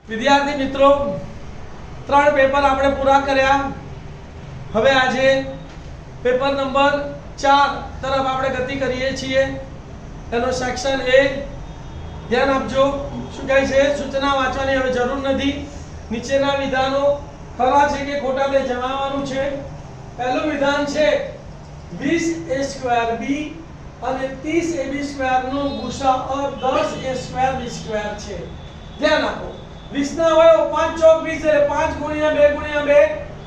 વિદ્યાર્થી મિત્રો, 3 પેપર આપણે પૂરા કર્યા. હવે આજે પેપર નંબર 4 તરફ આપણે ગતિ કરીએ છીએ. એનો સેક્શન A. ધ્યાન આપજો. શું કહે છે? સૂચના વાંચવાની હવે જરૂર નથી. નીચેના વિધાનો ખરા છે કે ખોટા તે જણાવવાનું છે. પહેલું વિધાન છે 20a² b અને 30ab² નો ગુસાઅ 10a² b² છે. ધ્યાન આપો. 20 ના અવયવ 5 ચોક 20 એટલે 5 ગુણ્યા 2 ગુણ્યા 2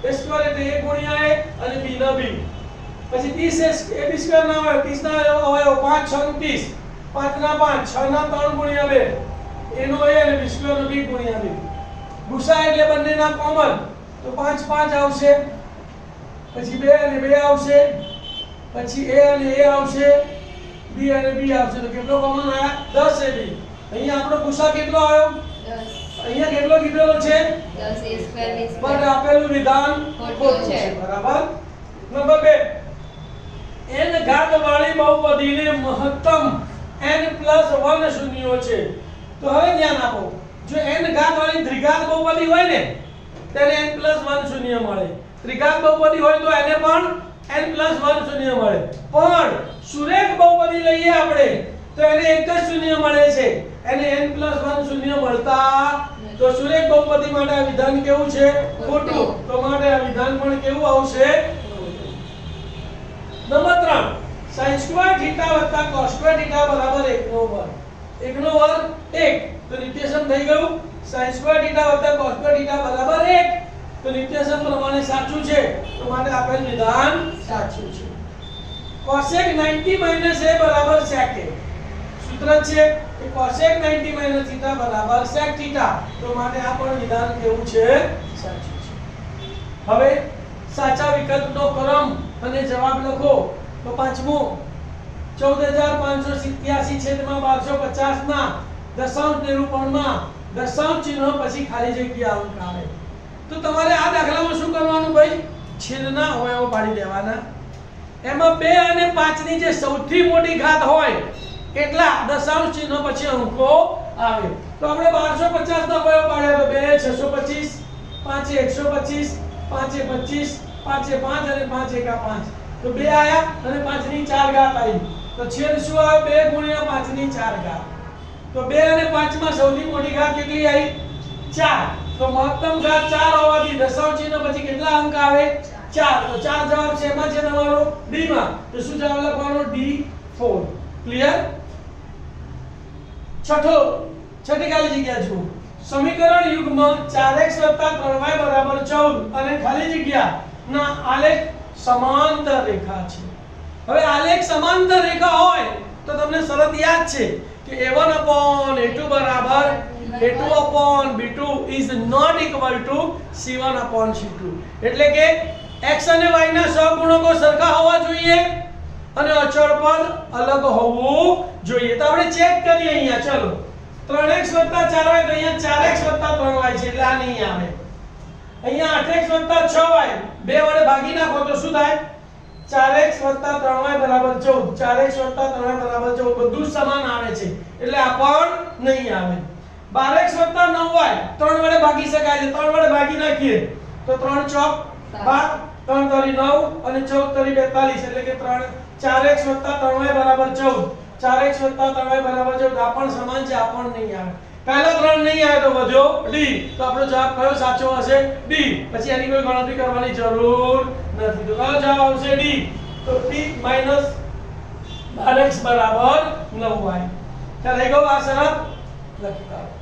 a² એટલે 1 ગુણ્યા 1 અને b ના b. પછી 30ab² ના અવયવ 30 ના અવયવ 5 6 30 5 ના 5 6 ના 3 ગુણ્યા 2 એનો a અને b² નો b ગુણ્યા b. ગુસા એટલે બંનેના કોમન તો 5 5 આવશે. પછી 2 અને 2 આવશે. પછી a અને a આવશે. b અને b આવશે. તો કેટલો કોમન આયા? 10ab. અહીંયા આપણો ગુસા કેટલો આવ્યો? 10. અહીંયા કેટલો કીધેલો છે? 10a² પણ આપેલું વિધાન ખોટું છે. બરાબર. નંબર 2, n ઘાત વાળી બહુપદીને મહત્તમ n+1 શૂન્યો છે. તો હવે ધ્યાન આપો. જો n ઘાત વાળી દ્વિઘાત બહુપદી હોય ને તેને n+1 શૂન્ય મળે. ત્રિઘાત બહુપદી હોય તો એને પણ n+1 શૂન્ય મળે. પણ સુરેખ બહુપદી લઈએ આપણે તો એને એક જ શૂન્ય મળે છે. એને n+1 શૂન્ય મળતા તો સુરેખ બહુપદી માટે આ વિધાન કેવું છે? ખોટું. તો માટે આ વિધાન પણ કેવું આવશે? નંબર 3, sin² θ cos² θ બરાબર 1 નો વર્ગ. 1 નો વર્ગ 1 તો નિત્યસમ થઈ ગયું. sin² θ cos² θ બરાબર 1 તો નિત્યસમ પ્રમાણે સાચું છે. તો માટે આપેલ વિધાન સાચું છે. cosec 90 - a બરાબર sec a. સૂત્ર છે કે cosec 90 - θ બરાબર sec θ. તો માટે આ પણ વિધાન કેવું છે? સાચું છે. હવે સાચા વિકલ્પનો ક્રમ અને જવાબ લખો. તો પાંચમો 14587/1250 ના દશાંશ નિરૂપણમાં દશાંશ ચિહ્ન પછી ખાલી જગ્યા અંક આવે. તો તમારે આ દાખલામાં શું કરવાનું ભાઈ? છેદના અવયવો પાડી દેવાના. એમાં 2 અને 5 ની જે સૌથી મોટી ઘાત હોય એટલા દશાંશ ચિહ્ન પછી અંકો આવે. તો આપણે 1250 નો અવયવ પાડ્યો તો 2 625, 5 125, 5 25, 5 5 અને 5 1 5. તો 2 આયા અને 5 ની 4 ઘાત આવી. તો છેદ શું આવે? 2 ગુણ્યા 5 ની 4 ઘાત. તો 2 અને 5 માં સૌથી મોટી ઘાત કેટલી આવી? 4. તો મહત્તમ ઘાત 4 હોવાથી દશાંશ ચિહ્ન પછી કેટલા અંક આવે? 4. તો 4 જવાબ છે એમાં છે તમારો D માં. તો શું જવાબ લખવાનો? D4. ક્લિયર? છઠ્ઠી ખાલી જગ્યા જુઓ. સમીકરણ યુગ્મ 4x + 3y બરાબર 14 અને ખાલી જગ્યા ના આલેખ સમાંતર રેખા છે. હવે આલેખ સમાંતર રેખા હોય તો તમને શરત યાદ છે કે a1/a2 બરાબર a2/b2 is not equal to c1/c2. એટલે કે x અને y ના સહગુણકો સરખા હોવા જોઈએ અને અચળ પદ અલગ હોવું જોઈએ. તો આપણે ચેક કરીએ અહીંયા. ચલો 3x + 4y તો અહીંયા 4x + 3y છે એટલે આ નહીં આવે. અહીંયા 8x + 6y 2 વડે ભાગી નાખો તો શું થાય? 4x + 3y બરાબર 14. 4x + 3y બરાબર 14. બધું સમાન આવે છે એટલે આ પણ નહીં આવે. 12x + 9y 3 વડે ભાગી શકાય છે. 3 વડે ભાગી નાખીએ તો 3 ચોક 12, 3 તરી 9 અને 14 તરી 42 એટલે કે 4x + 3y બરાબર 14. 4x + 3y બરાબર 14. આ પણ સમાન છે. આ પણ નહીં આવે. પહેલો 3 નહીં આવે તો વધ્યો D. તો આપણો જવાબ કયો સાચો હશે? D. પછી આની કોઈ ગણતરી કરવાની જરૂર નથી. તો કયો જવાબ આવશે? D. તો D - 12x બરાબર 9y. ચાલો એ ગયો આ શરત લખી કાઢો.